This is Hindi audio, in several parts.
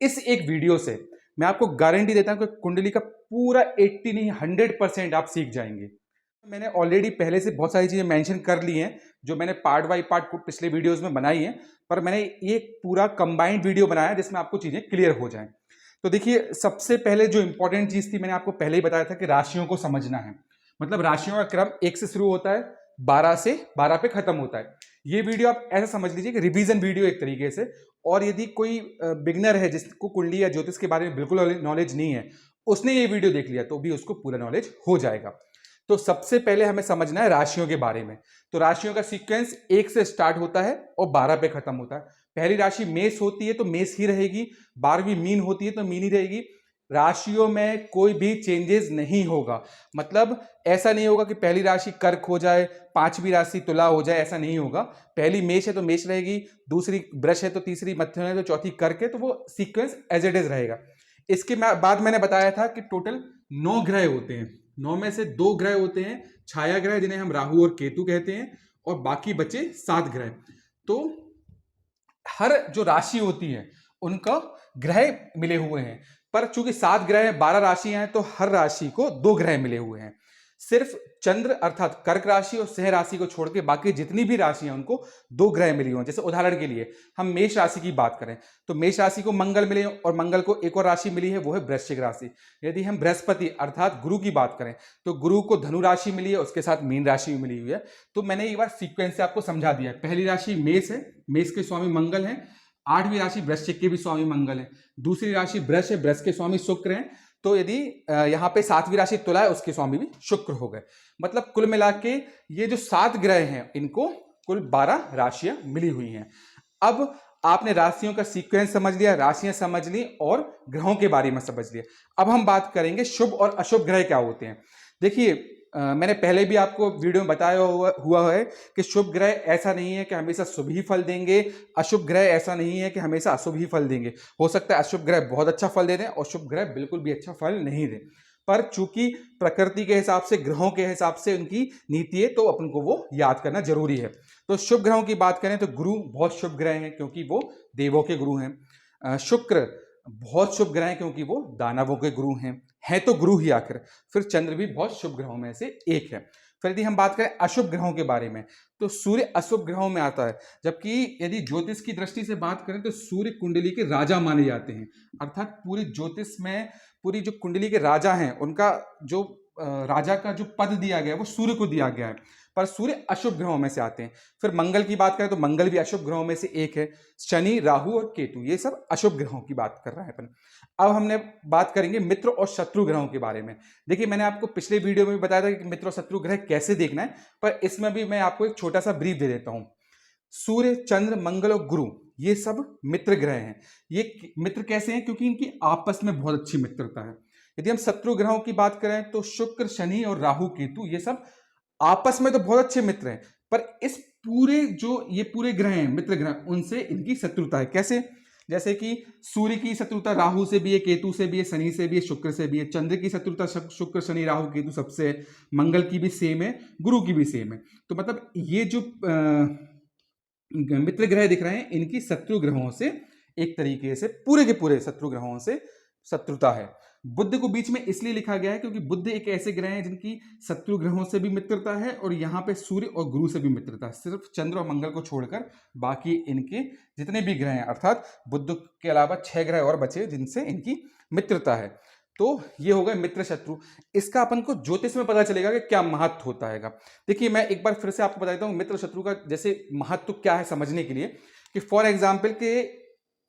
इस एक वीडियो से मैं आपको गारंटी देता हूं कि कुंडली का पूरा 80 नहीं 100% आप सीख जाएंगे। मैंने ऑलरेडी पहले से बहुत सारी चीजें मेंशन कर ली हैं जो मैंने पार्ट बाय पार्ट पिछले वीडियोस में बनाई हैं, पर मैंने ये पूरा कंबाइंड वीडियो बनाया जिसमें आपको चीजें क्लियर हो जाएं। तो देखिए, सबसे पहले जो इंपॉर्टेंट चीज थी मैंने आपको पहले ही बताया था कि राशियों को समझना है। मतलब राशियों का क्रम 1 से शुरू होता है, 12 से 12 पे खत्म होता है। ये वीडियो आप ऐसा समझ लीजिए कि रिवीजन वीडियो एक तरीके से। और यदि कोई बिगनर है जिसको कुंडली या ज्योतिष के बारे में बिल्कुल नॉलेज नहीं है, उसने ये वीडियो देख लिया तो भी उसको पूरा नॉलेज हो जाएगा। तो सबसे पहले हमें समझना है राशियों के बारे में। तो राशियों का सीक्वेंस 1 से स्टार्ट होता है और 12 पे खत्म होता है। पहली राशि मेष होती है तो मेष ही रहेगी, 12वीं मीन होती है तो मीन ही रहेगी। राशियों में कोई भी चेंजेस नहीं होगा। मतलब ऐसा नहीं होगा कि पहली राशि कर्क हो जाए, 5वीं राशि तुला हो जाए, ऐसा नहीं होगा। पहली मेष है तो मेष रहेगी, दूसरी वृष है तो तीसरी मध्यम है तो चौथी कर्क है, तो वो सीक्वेंस एज इट इज रहेगा। इसके बाद मैंने बताया था कि टोटल 9 ग्रह होते हैं। 9 में से 2 ग्रह होते हैं छाया ग्रह जिन्हें हम राहु और केतु कहते हैं, और बाकी बचे 7 ग्रह। तो हर जो राशि होती है उनका ग्रह मिले हुए हैं, पर चूंकि 7 ग्रह 12 राशियां हैं तो हर राशि को 2 ग्रह मिले हुए हैं। सिर्फ चंद्र अर्थात कर्क राशि और सिंह राशि को छोड़ के बाकी जितनी भी राशियां उनको 2 ग्रह मिली हुई हैं। जैसे उदाहरण के लिए हम मेष राशि की बात करें तो मेष राशि को मंगल मिले और मंगल को एक और राशि मिली है, वो है वृश्चिक राशि। यदि हम बृहस्पति अर्थात गुरु की बात करें तो गुरु को धनु राशि मिली है, उसके साथ मीन राशि मिली हुई है। तो मैंने एक बार सीक्वेंस से आपको समझा दिया। पहली राशि मेष है, मेष के स्वामी मंगल है। 8वीं राशि वृश्चिक के भी स्वामी मंगल है। दूसरी राशि वृष है, वृष के स्वामी शुक्र हैं। तो यदि यहां पे 7वीं राशि तुला है, उसके स्वामी भी शुक्र हो गए। मतलब कुल मिला के ये जो 7 ग्रह हैं इनको कुल 12 राशियां मिली हुई हैं। अब आपने राशियों का सीक्वेंस समझ लिया, राशियां समझ ली और ग्रहों के बारे में समझ लिया। अब हम बात करेंगे शुभ और अशुभ ग्रह क्या होते हैं। देखिए, मैंने पहले भी आपको वीडियो में बताया हुआ है कि शुभ ग्रह ऐसा नहीं है कि हमेशा शुभ ही फल देंगे, अशुभ ग्रह ऐसा नहीं है कि हमेशा अशुभ ही फल देंगे। हो सकता है अशुभ ग्रह बहुत अच्छा फल दे दें और शुभ ग्रह बिल्कुल भी अच्छा फल नहीं दें, पर चूंकि प्रकृति के हिसाब से, ग्रहों के हिसाब से उनकी नीति है, तो अपन को वो याद करना जरूरी है। तो शुभ ग्रहों की बात करें तो गुरु बहुत शुभ ग्रह हैं क्योंकि वो देवों के गुरु हैं। शुक्र बहुत शुभ ग्रह हैं क्योंकि वो दानवों के गुरु हैं तो गुरु ही आखिर। फिर चंद्र भी बहुत शुभ ग्रहों में से एक है। फिर यदि हम बात करें अशुभ ग्रहों के बारे में तो सूर्य अशुभ ग्रहों में आता है। जबकि यदि ज्योतिष की दृष्टि से बात करें तो सूर्य कुंडली के राजा माने जाते हैं। अर्थात पूरी ज्योतिष में पूरी जो कुंडली के राजा हैं उनका जो राजा का जो पद दिया गया है वो सूर्य को दिया गया है, पर सूर्य अशुभ ग्रहों में से आते हैं। फिर मंगल की बात करें तो मंगल भी अशुभ ग्रहों में से एक है। शनि, राहु और केतु ये सब अशुभ ग्रहों की बात कर रहे हैं अपन। अब हमने बात करेंगे मित्र और शत्रु ग्रहों के बारे में। देखिए, मैंने आपको पिछले वीडियो में भी बताया था कि मित्र और शत्रु ग्रह कैसे देखना है, पर इसमें भी मैं आपको एक छोटा सा ब्रीफ दे देता हूं। सूर्य, चंद्र, मंगल और गुरु ये सब मित्र ग्रह हैं। ये मित्र कैसे हैं? क्योंकि इनकी आपस में बहुत अच्छी मित्रता है। यदि हम शत्रु ग्रहों की बात करें तो शुक्र, शनि और राहु, केतु ये सब आपस में तो बहुत अच्छे मित्र हैं, पर इस ये पूरे ग्रह हैं मित्र ग्रह, उनसे इनकी शत्रुता है। कैसे? जैसे कि सूर्य की शत्रुता राहु से भी है, केतु से भी है, शनि से भी है, शुक्र से भी है। चंद्र की शत्रुता शुक्र, शनि, राहु, केतु सबसे है। मंगल की भी सेम है, गुरु की भी सेम है। तो मतलब ये जो मित्र ग्रह दिख रहे हैं इनकी शत्रु ग्रहों से एक तरीके से पूरे के पूरे शत्रु ग्रहों से शत्रुता है। बुध को बीच में इसलिए लिखा गया है क्योंकि बुध एक ऐसे ग्रह हैं जिनकी शत्रु ग्रहों से भी मित्रता है और यहाँ पे सूर्य और गुरु से भी मित्रता है। सिर्फ चंद्र और मंगल को छोड़कर बाकी इनके जितने भी ग्रह हैं, अर्थात बुध के अलावा 6 ग्रह और बचे जिनसे इनकी मित्रता है। तो ये हो गए मित्र शत्रु। इसका अपन को ज्योतिष में पता चलेगा कि क्या महत्व होता है। देखिए, मैं एक बार फिर से आपको बता देता हूँ मित्र शत्रु का जैसे महत्व क्या है समझने के लिए, कि फॉर एग्जाम्पल के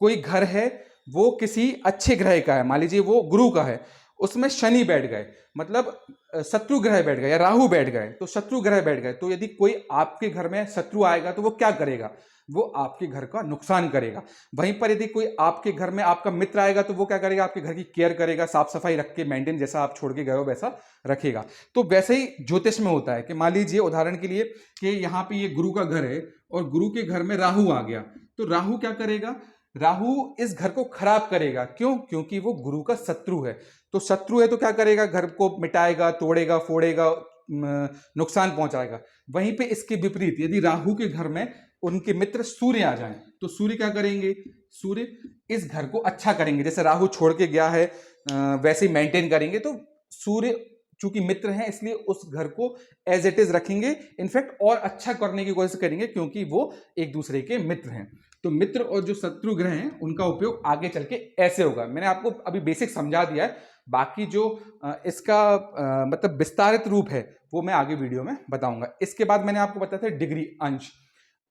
कोई घर है वो किसी अच्छे ग्रह का है, मान लीजिए वो गुरु का है, उसमें शनि बैठ गए, मतलब शत्रु ग्रह बैठ गए या राहु बैठ गए, तो शत्रु ग्रह बैठ गए। तो यदि कोई आपके घर में शत्रु आएगा तो वो क्या करेगा? वो आपके घर का नुकसान करेगा। वहीं पर यदि कोई आपके घर में आपका मित्र आएगा तो वो क्या करेगा? आपके घर की केयर करेगा, साफ सफाई रख के मेंटेन, जैसा आप छोड़ के गए हो वैसा रखेगा। तो वैसे ही ज्योतिष में होता है कि मान लीजिए उदाहरण के लिए कि यहाँ पे ये गुरु का घर है और गुरु के घर में राहु आ गया, तो राहु क्या करेगा? राहु इस घर को खराब करेगा। क्यों? क्योंकि वो गुरु का शत्रु है। तो शत्रु है तो क्या करेगा? घर को मिटाएगा, तोड़ेगा, फोड़ेगा, नुकसान पहुंचाएगा। वहीं पे इसके विपरीत यदि राहु के घर में उनके मित्र सूर्य आ जाएं, तो सूर्य क्या करेंगे, सूर्य इस घर को अच्छा करेंगे। जैसे राहु छोड़ के गया है वैसे ही मेंटेन करेंगे। तो सूर्य चूंकि मित्र हैं इसलिए उस घर को एज इट इज रखेंगे, इनफैक्ट और अच्छा करने की कोशिश करेंगे क्योंकि वो एक दूसरे के मित्र हैं। तो मित्र और जो शत्रु ग्रह हैं उनका उपयोग आगे चल के ऐसे होगा। मैंने आपको अभी बेसिक समझा दिया है, बाकी जो इसका मतलब विस्तारित रूप है वो मैं आगे वीडियो में बताऊंगा। इसके बाद मैंने आपको बताया था डिग्री, अंश।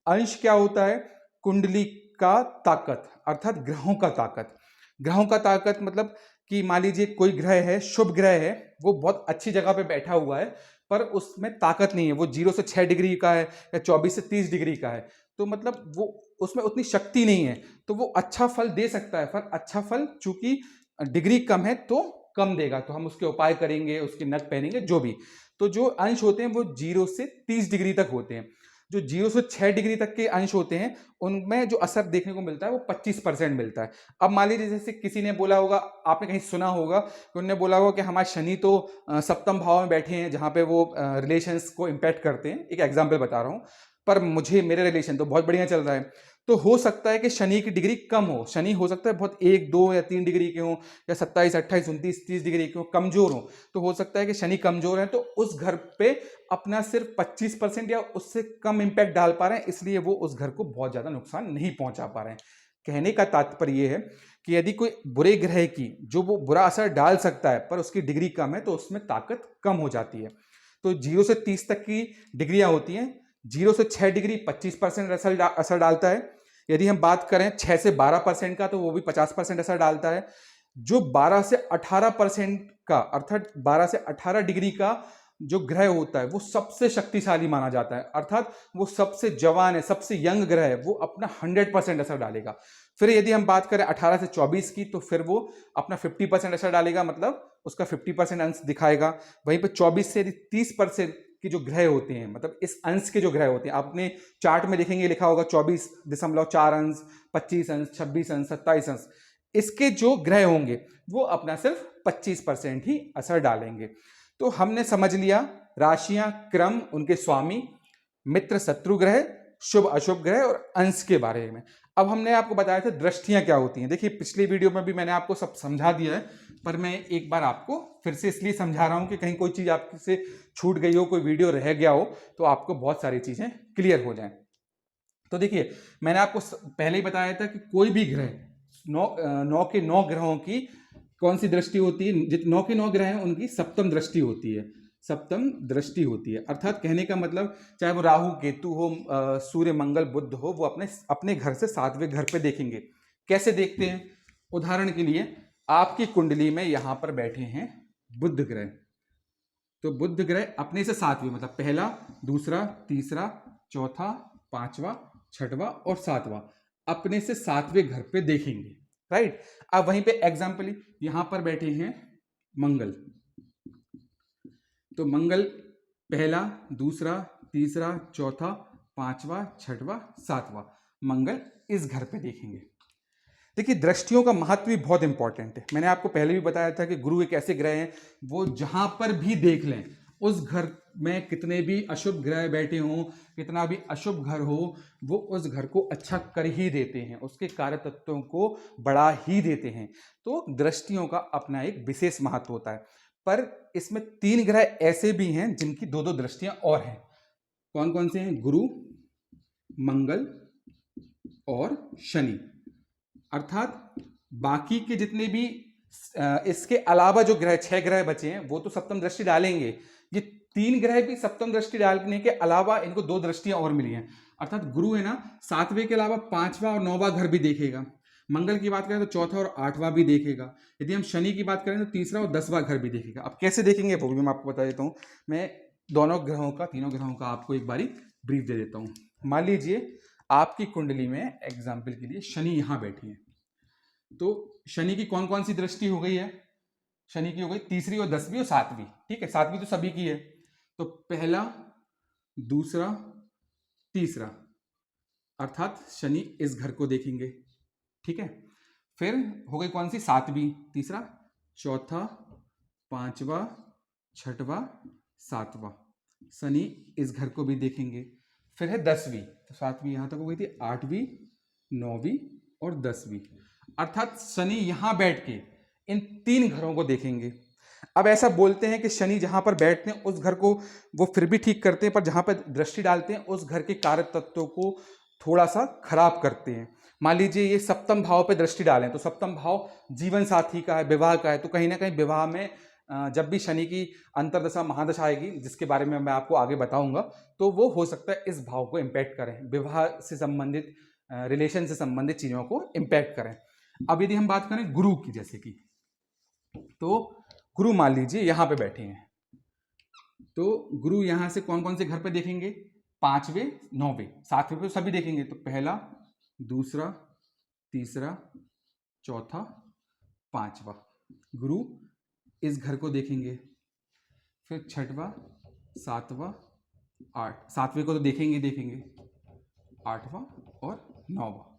अंश क्या होता है, कुंडली का ताकत अर्थात ग्रहों का ताकत। ग्रहों का ताकत मतलब कि मान लीजिए कोई ग्रह है, शुभ ग्रह है, वो बहुत अच्छी जगह पे बैठा हुआ है पर उसमें ताकत नहीं है, वो 0 से 6 डिग्री का है या 24 से 30 डिग्री का है, तो मतलब वो उसमें उतनी शक्ति नहीं है, तो वो अच्छा फल दे सकता है पर अच्छा फल चूंकि डिग्री कम है तो कम देगा। तो हम उसके उपाय करेंगे, उसके नख पहनेंगे जो भी। तो जो अंश होते हैं वो 0 से 30 डिग्री तक होते हैं। जो 0 से 6 डिग्री तक के अंश होते हैं उनमें जो असर देखने को मिलता है वो 25% मिलता है। अब मान लीजिए जैसे किसी ने बोला होगा, आपने कहीं सुना होगा कि उन्होंने बोला होगा कि हमारे शनि तो सप्तम भाव में बैठे हैं जहां पे वो रिलेशंस को इम्पैक्ट करते हैं। एक एग्जाम्पल बता रहा हूं, पर मुझे मेरे रिलेशन तो बहुत बढ़िया चल रहा है, तो हो सकता है कि शनि की डिग्री कम हो। शनि हो सकता है बहुत 1, 2 या 3 डिग्री के हो, या 27, 28, 29, 30 डिग्री के हो, कमजोर हो। तो हो सकता है कि शनि कमजोर है तो उस घर पे अपना सिर्फ 25% या उससे कम इंपैक्ट डाल पा रहे हैं, इसलिए वो उस घर को बहुत ज्यादा नुकसान नहीं पहुंचा पा रहे हैं। कहने का तात्पर्य यह है कि यदि कोई बुरे ग्रह की जो वो बुरा असर डाल सकता है पर उसकी डिग्री कम है तो उसमें ताकत कम हो जाती है। तो 0 से 30 तक की डिग्रियां होती हैं। 0 से 6 डिग्री 25% असर डालता है। यदि हम बात करें 6 से 12% का तो वो भी 50% असर डालता है। जो 12 से 18% का अर्थात 12 से 18 डिग्री का जो ग्रह होता है वो सबसे शक्तिशाली माना जाता है, अर्थात वो सबसे जवान है, सबसे यंग ग्रह है, वो अपना 100% असर डालेगा। फिर यदि हम बात करें 18 से 24 की तो फिर वो अपना 50% असर डालेगा, मतलब उसका 50% अंश दिखाएगा। वहीं पर 24 से यदि 30% के जो ग्रह होते हैं, मतलब इस अंश के जो ग्रह होते हैं, आपने चार्ट में देखेंगे लिखा होगा 24.4 अंश, 25 अंश, 26 अंश, 27 अंश, इसके जो ग्रह होंगे वो अपना सिर्फ 25% ही असर डालेंगे। तो हमने समझ लिया राशियां, क्रम, उनके स्वामी, मित्र शत्रु ग्रह, शुभ अशुभ ग्रह और अंश के बारे में। अब हमने आपको बताया था दृष्टियां क्या होती हैं। देखिए पिछली वीडियो में भी मैंने आपको सब समझा दिया है, पर मैं एक बार आपको फिर से इसलिए समझा रहा हूं कि कहीं कोई चीज आपसे छूट गई हो, कोई वीडियो रह गया हो, तो आपको बहुत सारी चीजें क्लियर हो जाएं। तो देखिए मैंने आपको पहले ही बताया था कि कोई भी ग्रह, 9 के 9 ग्रहों की कौन सी दृष्टि होती है, 9 के 9 ग्रह हैं उनकी सप्तम दृष्टि होती है। सप्तम दृष्टि होती है अर्थात कहने का मतलब चाहे वो राहु केतु हो, सूर्य मंगल बुध हो, वो अपने अपने घर से 7वें घर पे देखेंगे। कैसे देखते हैं, उदाहरण के लिए आपकी कुंडली में यहां पर बैठे हैं बुध ग्रह, तो बुध ग्रह अपने से 7वें मतलब पहला, दूसरा, तीसरा, चौथा, 5वां, 6वां और 7वां अपने से 7वें घर पे देखेंगे, राइट। अब वहीं पे एग्जाम्पल यहां पर बैठे हैं मंगल, तो मंगल पहला, दूसरा, तीसरा, चौथा, 5वां, 6वां, 7वां मंगल इस घर पे देखेंगे। देखिए दृष्टियों का महत्व भी बहुत इंपॉर्टेंट है। मैंने आपको पहले भी बताया था कि गुरु एक ऐसे ग्रह हैं वो जहां पर भी देख लें, उस घर में कितने भी अशुभ ग्रह बैठे हों, कितना भी अशुभ घर हो, वो उस घर को अच्छा कर ही देते हैं, उसके कार्य तत्वों को बढ़ा ही देते हैं। तो दृष्टियों का अपना एक विशेष महत्व होता है। पर इसमें 3 ग्रह ऐसे भी हैं जिनकी 2-2 दृष्टियां और हैं। कौन कौन से हैं, गुरु, मंगल और शनि। अर्थात बाकी के जितने भी इसके अलावा जो ग्रह 6 ग्रह बचे हैं वो तो सप्तम दृष्टि डालेंगे। ये 3 ग्रह भी सप्तम दृष्टि डालने के अलावा इनको 2 दृष्टियां और मिली हैं। अर्थात गुरु है ना 7वें के अलावा 5वां और 9वां घर भी देखेगा। मंगल की बात करें तो चौथा और 8वां भी देखेगा। यदि हम शनि की बात करें तो तीसरा और 10वां घर भी देखेगा। अब कैसे देखेंगे वो भी मैं आपको बता देता हूं। मैं दोनों ग्रहों का, तीनों ग्रहों का आपको एक बारी ब्रीफ दे देता हूं। मान लीजिए आपकी कुंडली में एग्जाम्पल के लिए शनि यहां बैठी है, तो शनि की कौन कौन सी दृष्टि हो गई है, शनि की हो गई तीसरी और 10वीं और 7वीं, ठीक है, 7वीं तो सभी की है। तो पहला, दूसरा, तीसरा अर्थात शनि इस घर को देखेंगे, ठीक है। फिर हो गई कौन सी, 7वीं, तीसरा, चौथा, 5वां, 6वां, 7वां शनि इस घर को भी देखेंगे। फिर है 10वीं, तो 7वीं यहाँ तक हो गई थी, 8वीं, 9वीं और 10वीं। अर्थात शनि यहां बैठ के इन 3 घरों को देखेंगे। अब ऐसा बोलते हैं कि शनि जहां पर बैठते हैं उस घर को वो फिर भी ठीक करते हैं, पर जहां पर दृष्टि डालते हैं उस घर के कारक तत्वों को थोड़ा सा खराब करते हैं। मान लीजिए ये सप्तम भाव पे दृष्टि डालें, तो सप्तम भाव जीवन साथी का है, विवाह का है, तो कहीं ना कहीं विवाह में जब भी शनि की अंतरदशा महादशा आएगी, जिसके बारे में मैं आपको आगे बताऊंगा, तो वो हो सकता है इस भाव को इम्पैक्ट करें, विवाह से संबंधित, रिलेशन से संबंधित चीजों को इम्पैक्ट करें। अब यदि हम बात करें गुरु की, जैसे कि, तो गुरु मान लीजिए यहां पे बैठे हैं, तो गुरु यहां से कौन कौन से घर पे देखेंगे? 5वें, 9वें, 7वें पे सभी देखेंगे। तो पहला, दूसरा, तीसरा, चौथा, 5वां गुरु इस घर को देखेंगे। फिर 6वां, 7वां, 7वें को तो देखेंगे देखेंगे, 8वां और 9वां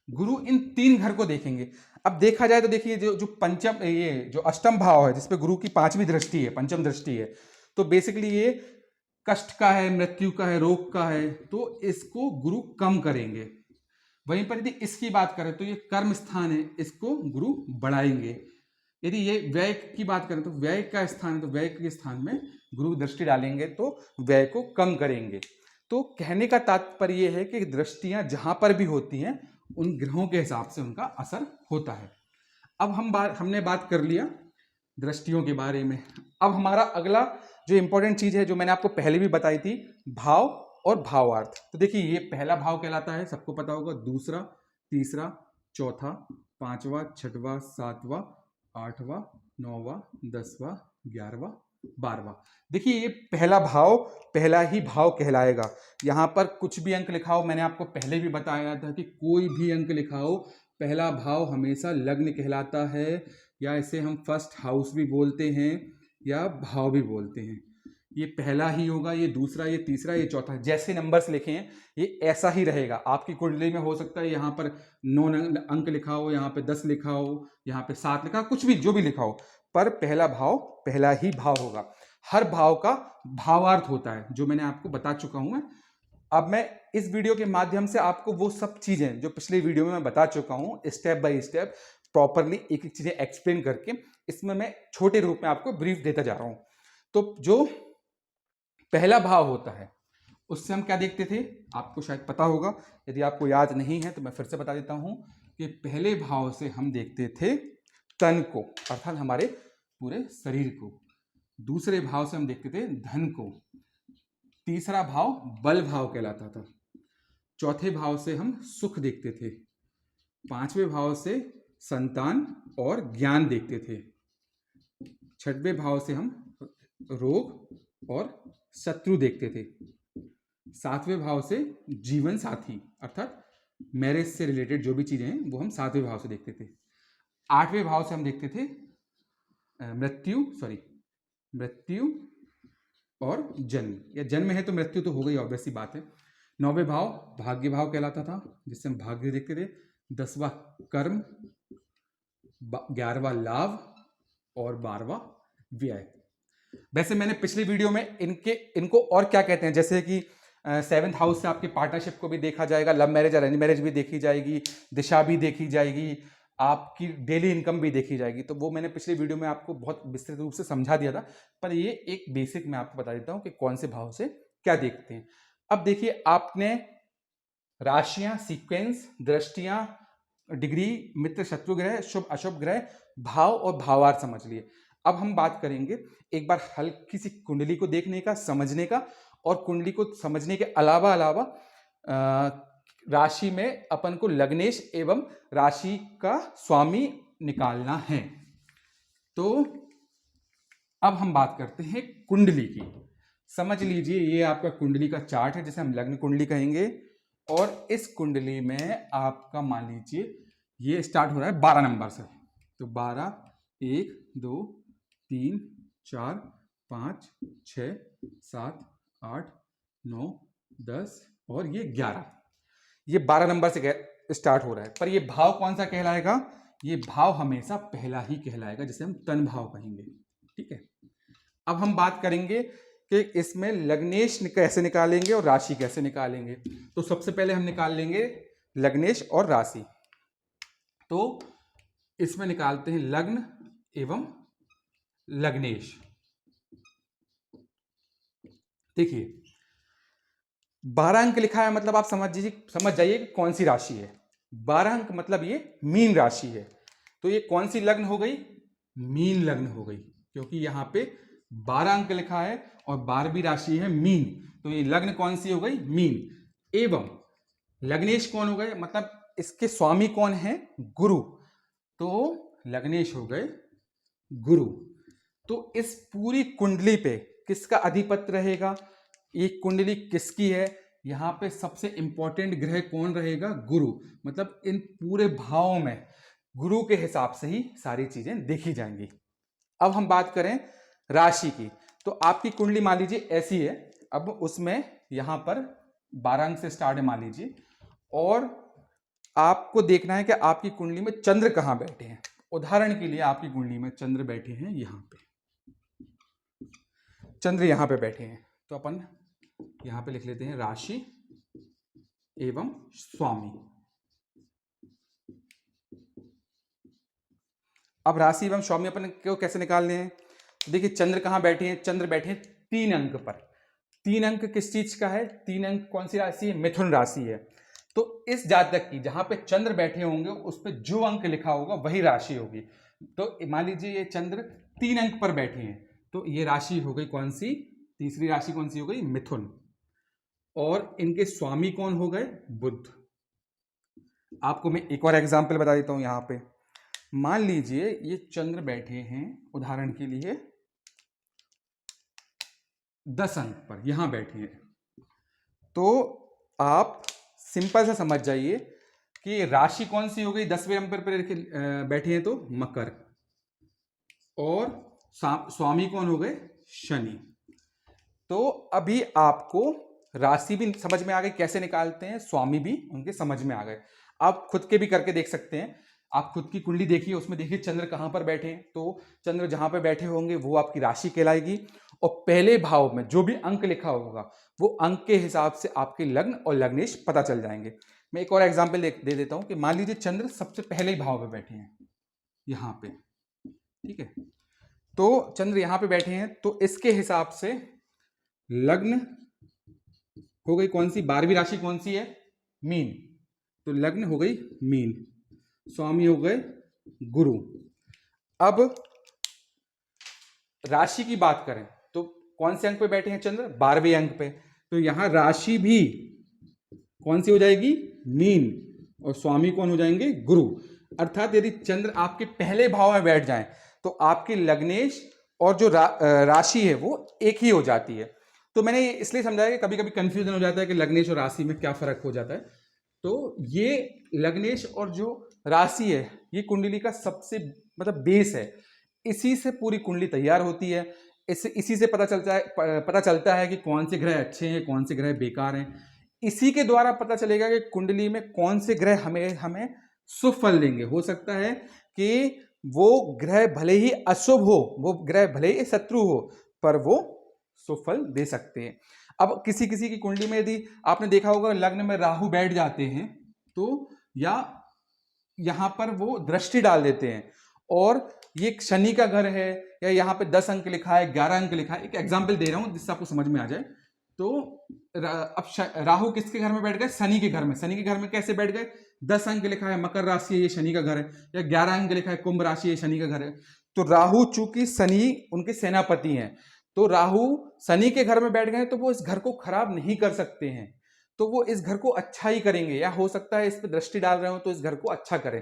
गुरु इन 3 घर को देखेंगे। अब देखा जाए तो देखिए जो जो पंचम, ये जो अष्टम भाव है जिसपे गुरु की 5वीं दृष्टि है, पंचम दृष्टि है, तो बेसिकली ये कष्ट का है, मृत्यु का है, रोग का है, तो इसको गुरु कम करेंगे। वहीं पर यदि इसकी बात करें तो ये कर्म स्थान है, इसको गुरु बढ़ाएंगे। यदि ये व्यय की बात करें तो व्यय का स्थान है, तो व्यय के स्थान में गुरु दृष्टि डालेंगे तो व्यय को कम करेंगे। तो कहने का तात्पर्य यह है कि दृष्टियां जहां पर भी होती हैं उन ग्रहों के हिसाब से उनका असर होता है। अब हमने बात कर लिया दृष्टियों के बारे में। अब हमारा अगला जो इंपॉर्टेंट चीज है, जो मैंने आपको पहले भी बताई थी, भाव और भावार्थ। तो देखिए ये पहला भाव कहलाता है, सबको पता होगा, दूसरा, तीसरा, चौथा, 5वां, 6वां, 7वां, 8वां, 9वां, 10वां, 11वां, 12वां। देखिए ये पहला भाव पहला ही भाव कहलाएगा। यहां पर कुछ भी अंक लिखा हो, मैंने आपको पहले भी बताया था कि कोई भी अंक लिखा हो, पहला भाव हमेशा लग्न कहलाता है, या इसे हम फर्स्ट हाउस भी बोलते हैं या भाव भी बोलते हैं। ये पहला ही होगा, ये दूसरा, ये तीसरा, ये चौथा, जैसे नंबर्स लिखे हैं ये ऐसा ही रहेगा। आपकी कुंडली में हो सकता है यहाँ पर 9 अंक लिखा हो, यहाँ पे 10 लिखा हो, यहाँ पे 7 लिखा हो, कुछ भी जो भी लिखा हो, पर पहला भाव पहला ही भाव होगा। हर भाव का भावार्थ होता है, जो मैंने आपको बता चुका हूं मैं। अब मैं इस वीडियो के माध्यम से आपको वो सब चीजें जो पिछले वीडियो में मैं बता चुका हूं, स्टेप बाय स्टेप प्रॉपरली एक एक चीजें एक्सप्लेन करके, इसमें मैं छोटे रूप में आपको ब्रीफ देता जा रहा हूं। तो जो पहला भाव होता है उससे हम क्या देखते थे, आपको शायद पता होगा, यदि आपको याद नहीं है तो मैं फिर से बता देता हूं कि पहले भाव से हम देखते थे तन को, अर्थात हमारे पूरे शरीर को। दूसरे भाव से हम देखते थे धन को। तीसरा भाव बल भाव कहलाता था। चौथे भाव से हम सुख देखते थे। 5वें भाव से संतान और ज्ञान देखते थे। 6वें भाव से हम रोग और शत्रु देखते थे। 7वें भाव से जीवन साथी, अर्थात मैरिज से रिलेटेड जो भी चीजें हैं वो हम 7वें भाव से देखते थे। 8वें भाव से हम देखते थे मृत्यु और जन्म, या जन्म है तो मृत्यु तो हो गई, ऑब्वियस सी बात है। 9वें भाव भाग्य भाव कहलाता था, जिससे हम भाग्य देखते थे। 10वां कर्म, 11वां लाभ और 12वां व्यय। वैसे मैंने पिछली वीडियो में इनको और क्या कहते हैं, जैसे कि 7th हाउस से आपके पार्टनरशिप को भी देखा जाएगा, लव मैरिज अरेंज मैरिज भी देखी जाएगी, दिशा भी देखी जाएगी, आपकी डेली इनकम भी देखी जाएगी। तो वो मैंने पिछले वीडियो में आपको बहुत विस्तृत रूप से समझा दिया था, पर ये एक बेसिक मैं आपको बता देता हूं कि कौन से भाव से क्या देखते हैं। अब देखिए, आपने राशियां, सीक्वेंस, दृष्टियां, डिग्री, मित्र शत्रु ग्रह, शुभ अशुभ ग्रह, भाव और भावार्थ समझ लिए। अब हम बात करेंगे एक बार हल्की सी कुंडली को देखने का, समझने का, और कुंडली को समझने के अलावा राशि में अपन को लग्नेश एवं राशि का स्वामी निकालना है। तो अब हम बात करते हैं कुंडली की। समझ लीजिए ये आपका कुंडली का चार्ट है, जिसे हम लग्न कुंडली कहेंगे, और इस कुंडली में आपका मान लीजिए ये स्टार्ट हो रहा है 12 नंबर से। तो 12, 1, 2, 3, 4, 5, 6, 7, 8, 9, 10 और ये 11, ये 12 नंबर से स्टार्ट हो रहा है। पर ये भाव कौन सा कहलाएगा? ये भाव हमेशा पहला ही कहलाएगा, जिसे हम तन भाव कहेंगे। ठीक है, अब हम बात करेंगे कि इसमें लग्नेश कैसे निकालेंगे और राशि कैसे निकालेंगे। तो सबसे पहले हम निकाल लेंगे लग्नेश और राशि। तो इसमें निकालते हैं लग्न एवं लग्नेश। देखिए 12 अंक लिखा है, मतलब आप समझ जाइए कि कौन सी राशि है। 12 अंक मतलब ये मीन राशि है। तो ये कौन सी लग्न हो गई? मीन लग्न हो गई, क्योंकि यहां पे 12 अंक लिखा है और 12वीं राशि है मीन। तो ये लग्न कौन सी हो गई? मीन। एवं लग्नेश कौन हो गए? मतलब इसके स्वामी कौन है? गुरु। तो लग्नेश हो गए गुरु। तो इस पूरी कुंडली पे किसका अधिपत्य रहेगा? ये कुंडली किसकी है? यहां पे सबसे इंपॉर्टेंट ग्रह कौन रहेगा? गुरु। मतलब इन पूरे भावों में गुरु के हिसाब से ही सारी चीजें देखी जाएंगी। अब हम बात करें राशि की, तो आपकी कुंडली मान लीजिए ऐसी है। अब उसमें यहां पर 12 अंक से स्टार्ट है मान लीजिए, और आपको देखना है कि आपकी कुंडली में चंद्र कहां बैठे हैं। उदाहरण के लिए आपकी कुंडली में चंद्र बैठे हैं यहां पे, चंद्र यहां पे बैठे हैं, तो अपन यहां पे लिख लेते हैं राशि एवं स्वामी। अब राशि एवं स्वामी अपन को कैसे निकालने हैं? देखिए चंद्र कहां बैठे हैं? चंद्र बैठे हैं 3 अंक पर। 3 अंक किस चीज का है? 3 अंक कौन सी राशि है? मिथुन राशि है। तो इस जातक की जहां पे चंद्र बैठे होंगे उस पर जो अंक लिखा होगा वही राशि होगी। तो मान लीजिए ये चंद्र 3 अंक पर बैठे हैं, तो ये राशि हो गई कौन सी? तीसरी राशि कौन सी हो गई? मिथुन। और इनके स्वामी कौन हो गए? बुध। आपको मैं एक और एग्जाम्पल बता देता हूं। यहां पे मान लीजिए ये चंद्र बैठे हैं उदाहरण के लिए 10 अंक पर, यहां बैठे हैं, तो आप सिंपल से समझ जाइए कि राशि कौन सी हो गई? 10वें नंबर पर बैठे हैं तो मकर, और स्वामी कौन हो गए? शनि। तो अभी आपको राशि भी समझ में आ गई कैसे निकालते हैं, स्वामी भी उनके समझ में आ गए। आप खुद के भी करके देख सकते हैं। आप खुद की कुंडली देखिए, उसमें देखिए चंद्र कहां पर बैठे हैं, तो चंद्र जहां पर बैठे होंगे वो आपकी राशि कहलाएगी, और पहले भाव में जो भी अंक लिखा होगा वो अंक के हिसाब से आपके लग्न और लग्नेश पता चल जाएंगे। मैं एक और एग्जाम्पल दे देता हूं कि मान लीजिए चंद्र सबसे पहले ही भाव में बैठे हैं यहां पे, ठीक है, तो चंद्र यहां पे बैठे हैं, तो इसके हिसाब से लग्न हो गई कौन सी? 12वीं राशि कौन सी है? मीन। तो लग्न हो गई मीन, स्वामी हो गए गुरु। अब राशि की बात करें तो कौन से अंक पे बैठे हैं चंद्र? 12वें अंक पे। तो यहां राशि भी कौन सी हो जाएगी? मीन, और स्वामी कौन हो जाएंगे? गुरु। अर्थात यदि चंद्र आपके पहले भाव में बैठ जाएं तो आपकी लग्नेश और जो राशि है वो एक ही हो जाती है। तो मैंने ये इसलिए समझाया कि कभी कभी कंफ्यूजन हो जाता है कि लग्नेश और राशि में क्या फर्क हो जाता है। तो ये लग्नेश और जो राशि है ये कुंडली का सबसे मतलब बेस है। इसी से पूरी कुंडली तैयार होती है। इसी से पता चलता है कि कौन से ग्रह अच्छे हैं, कौन से ग्रह बेकार हैं। इसी के द्वारा पता चलेगा कि कुंडली में कौन से ग्रह हमें शुभ फल देंगे। हो सकता है कि वो ग्रह भले ही अशुभ हो, वो ग्रह भले ही शत्रु हो, पर वो शुभ फल दे सकते हैं। अब किसी किसी की कुंडली में यदि आपने देखा होगा लग्न में राहु बैठ जाते हैं तो या यहां पर वो दृष्टि डाल देते हैं, और ये शनि का घर है, या यहाँ पे 10 अंक लिखा है, 11 अंक लिखा है, एक एग्जाम्पल दे रहा हूं जिससे आपको समझ में आ जाए। तो अब राहु किसके घर में बैठ गए? शनि के घर में। शनि के घर में कैसे बैठ गए? 10 अंक लिखा है मकर राशि है, ये शनि का घर है, या 11 अंक लिखा है कुंभ राशि है, शनि का घर है। तो राहु चूंकि शनि उनके सेनापति हैं, तो राहु शनि के घर में बैठ गए तो वो इस घर को खराब नहीं कर सकते हैं, तो वो इस घर को अच्छा ही करेंगे, या हो सकता है इस पर दृष्टि डाल रहे हो तो इस घर को अच्छा करें।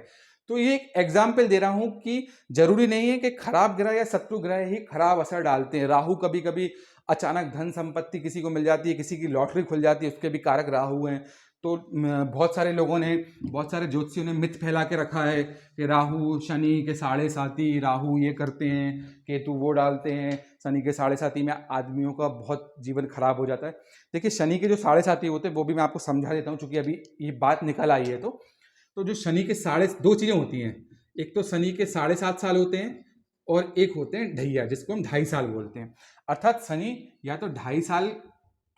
तो ये एक एग्जाम्पल दे रहा हूं कि जरूरी नहीं है कि खराब ग्रह या शत्रु ग्रह ही खराब असर डालते हैं। राहु कभी कभी अचानक धन संपत्ति किसी को मिल जाती है, किसी की लॉटरी खुल जाती है, उसके भी कारक राहु हैं। तो बहुत सारे लोगों ने, बहुत सारे ज्योतिषियों ने मिथ फैला के रखा है कि राहु शनि के साढ़े साथी, राहु ये करते हैं, केतु वो डालते हैं, शनि के साढ़े साथी में आदमियों का बहुत जीवन खराब हो जाता है। देखिए शनि के जो साढ़े साथी होते हैं वो भी मैं आपको समझा देता हूँ, चूंकि अभी ये बात निकल आई है। तो जो शनि के दो चीज़ें होती हैं, एक तो शनि के 7.5 साल होते हैं, और एक होते हैं ढैया, जिसको हम 2.5 साल बोलते हैं। अर्थात शनि या तो 2.5 साल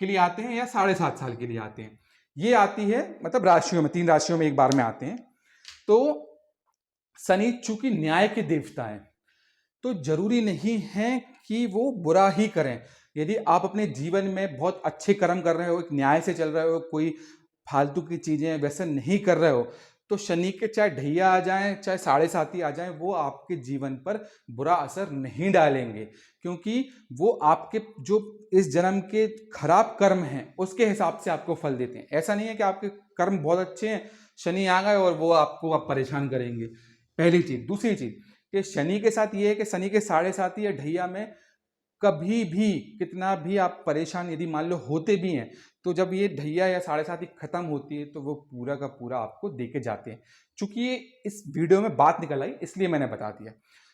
के लिए आते हैं या 7.5 साल के लिए आते हैं। ये आती है मतलब राशियों में, 3 राशियों में एक बार में आते हैं। तो शनि चूंकि न्याय के देवता हैं, तो जरूरी नहीं है कि वो बुरा ही करें। यदि आप अपने जीवन में बहुत अच्छे कर्म कर रहे हो, एक न्याय से चल रहे हो, कोई फालतू की चीजें वैसे नहीं कर रहे हो, तो शनि के चाहे ढैया आ जाएं, चाहे 7.5 आ जाएं, वो आपके जीवन पर बुरा असर नहीं डालेंगे, क्योंकि वो आपके जो इस जन्म के खराब कर्म हैं उसके हिसाब से आपको फल देते हैं। ऐसा नहीं है कि आपके कर्म बहुत अच्छे हैं, शनि आ गए और वो आपको अब परेशान करेंगे। पहली चीज। दूसरी चीज कि शनि के साथ ये है कि शनि के 7.5 या ढैया में कभी भी कितना भी आप परेशान यदि मान लो होते भी हैं, तो जब ये ढैया या 7.5 खत्म होती है तो वो पूरा का पूरा आपको दे के जाते हैं। चूंकि ये इस वीडियो में बात निकल आई इसलिए मैंने बता दिया।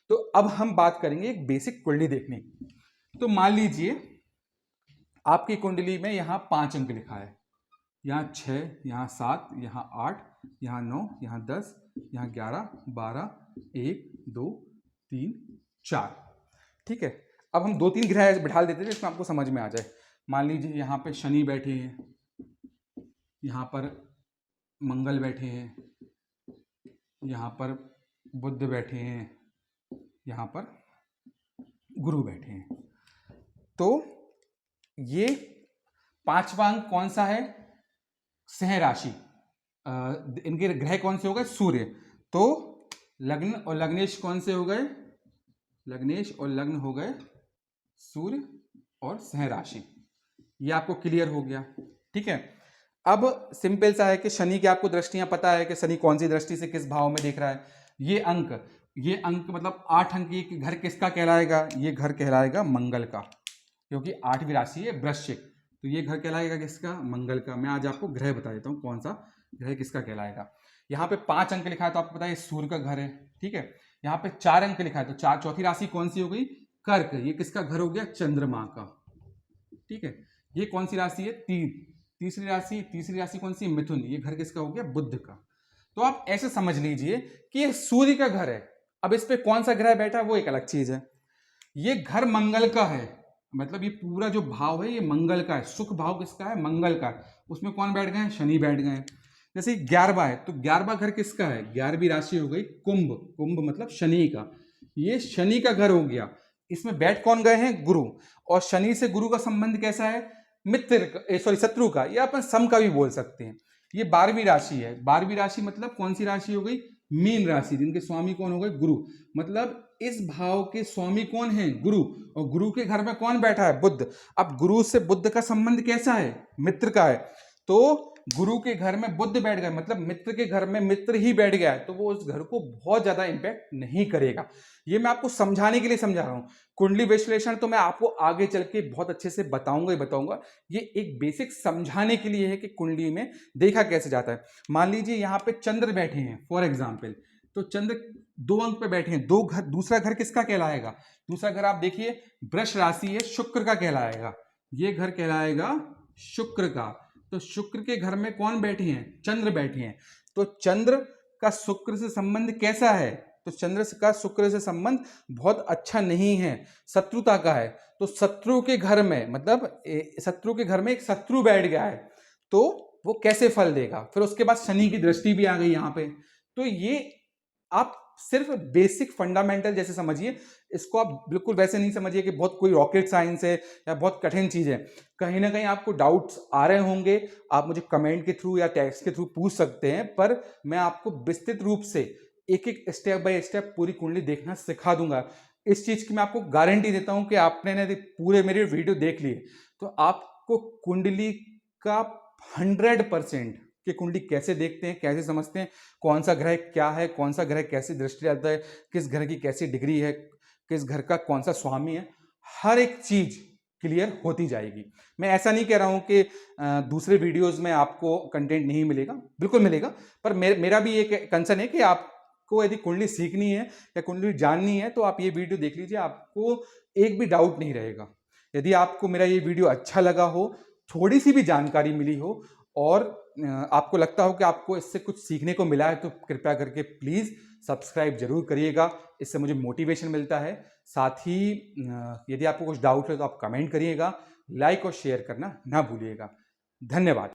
तो अब हम बात करेंगे एक बेसिक कुंडली देखने की। तो मान लीजिए आपकी कुंडली में यहाँ 5 अंक लिखा है, यहाँ 6, यहाँ 7, यहाँ 8, यहाँ 9, यहाँ 10, यहाँ 11, 12, 1, 2, 3, 4। ठीक है। अब हम 2-3 ग्रह बिठा देते हैं जिसमें आपको समझ में आ जाए। मान लीजिए यहाँ पे शनि बैठे हैं, यहाँ पर मंगल बैठे हैं, यहाँ पर बुध बैठे हैं, यहाँ पर गुरु बैठे हैं। तो ये 5वां अंक कौन सा है? सह राशि। इनके ग्रह कौन से हो गए? सूर्य। तो लग्न और लग्नेश कौन से हो गए? लग्नेश और लग्न हो गए सूर्य और सह राशि। ये आपको क्लियर हो गया। ठीक है। अब सिंपल सा है कि शनि की आपको दृष्टियां पता है कि शनि कौन सी दृष्टि से किस भाव में देख रहा है। ये अंक मतलब 8 अंक, ये घर किसका कहलाएगा? ये घर कहलाएगा मंगल का, क्योंकि 8वीं राशि है वृश्चिक। तो ये घर कहलाएगा किसका? मंगल का। मैं आज आपको ग्रह बता देता हूँ कौन सा ग्रह किसका कहलाएगा। यहाँ पे 5 अंक लिखा है तो आपको पता है सूर्य का घर है। ठीक है। यहाँ पे 4 अंक लिखा है तो चौथी राशि कौन सी हो गई? कर्क। ये किसका घर हो गया? चंद्रमा का। ठीक है। ये कौन सी राशि है? तीसरी राशि कौन सी? मिथुन। ये घर किसका हो गया? बुध का। तो आप ऐसे समझ लीजिए कि ये सूर्य का घर है। अब इस पे कौन सा ग्रह बैठा है वो एक अलग चीज है। ये घर मंगल का है, मतलब ये पूरा जो भाव है ये मंगल का है। सुख भाव किसका है? मंगल का। उसमें कौन बैठ गए? शनि बैठ गए। जैसे 11वां है तो 11वां घर किसका है? 11वीं राशि हो गई कुंभ मतलब शनि का। ये शनि का घर हो गया। इसमें बैठ कौन गए हैं? गुरु। और शनि से गुरु का संबंध कैसा है? शत्रु का, या अपन सम का भी बोल सकते हैं। ये 12वीं राशि है। 12वीं राशि मतलब कौन सी राशि हो गई? मीन राशि, जिनके स्वामी कौन हो गए? गुरु। मतलब इस भाव के स्वामी कौन है? गुरु। और गुरु के घर में कौन बैठा है? बुध। अब गुरु से बुध का संबंध कैसा है? मित्र का है। तो गुरु के घर में बुध बैठ गया, मतलब मित्र के घर में मित्र ही बैठ गया है, तो वो उस घर को बहुत ज्यादा इंपैक्ट नहीं करेगा। ये मैं आपको समझाने के लिए समझा रहा हूं। कुंडली विश्लेषण तो मैं आपको आगे चल के बहुत अच्छे से बताऊंगा। ये एक बेसिक समझाने के लिए है कि कुंडली में देखा कैसे जाता है। मान लीजिए यहाँ पे चंद्र बैठे हैं फॉर एग्जाम्पल, तो चंद्र 2 अंक पे बैठे हैं। दूसरा घर किसका कहलाएगा? दूसरा घर आप देखिए वृष राशि है, शुक्र का कहलाएगा। ये घर कहलाएगा शुक्र का। तो शुक्र के घर में कौन बैठे हैं? चंद्र बैठे हैं। तो चंद्र का शुक्र से संबंध कैसा है? तो चंद्र का शुक्र से संबंध बहुत अच्छा नहीं है, शत्रुता का है। तो शत्रु के घर में मतलब शत्रु के घर में एक शत्रु बैठ गया है, तो वो कैसे फल देगा? फिर उसके बाद शनि की दृष्टि भी आ गई यहाँ पे। तो ये आप सिर्फ बेसिक फंडामेंटल जैसे समझिए, इसको आप बिल्कुल वैसे नहीं समझिए कि बहुत कोई रॉकेट साइंस है या बहुत कठिन चीज है। कहीं ना कहीं आपको डाउट्स आ रहे होंगे, आप मुझे कमेंट के थ्रू या टेक्स्ट के थ्रू पूछ सकते हैं, पर मैं आपको विस्तृत रूप से एक एक स्टेप बाय स्टेप पूरी कुंडली देखना सिखा दूंगा। इस चीज की मैं आपको गारंटी देता हूं कि आपने यदि पूरे मेरे वीडियो देख लिए तो आपको कुंडली का 100% कि कुंडली कैसे देखते हैं, कैसे समझते हैं, कौन सा ग्रह क्या है, कौन सा ग्रह कैसी दृष्टि डालता है, किस घर की कैसी डिग्री है, किस घर का कौन सा स्वामी है, हर एक चीज क्लियर होती जाएगी। मैं ऐसा नहीं कह रहा हूं कि दूसरे वीडियोस में आपको कंटेंट नहीं मिलेगा, बिल्कुल मिलेगा, पर मेरा भी एक कंसर्न है कि आपको यदि कुंडली सीखनी है या कुंडली जाननी है तो आप ये वीडियो देख लीजिए, आपको एक भी डाउट नहीं रहेगा। यदि आपको मेरा ये वीडियो अच्छा लगा हो, थोड़ी सी भी जानकारी मिली हो और आपको लगता हो कि आपको इससे कुछ सीखने को मिला है तो कृपया करके प्लीज़ सब्सक्राइब जरूर करिएगा। इससे मुझे मोटिवेशन मिलता है। साथ ही यदि आपको कुछ डाउट है तो आप कमेंट करिएगा, लाइक और शेयर करना ना भूलिएगा। धन्यवाद।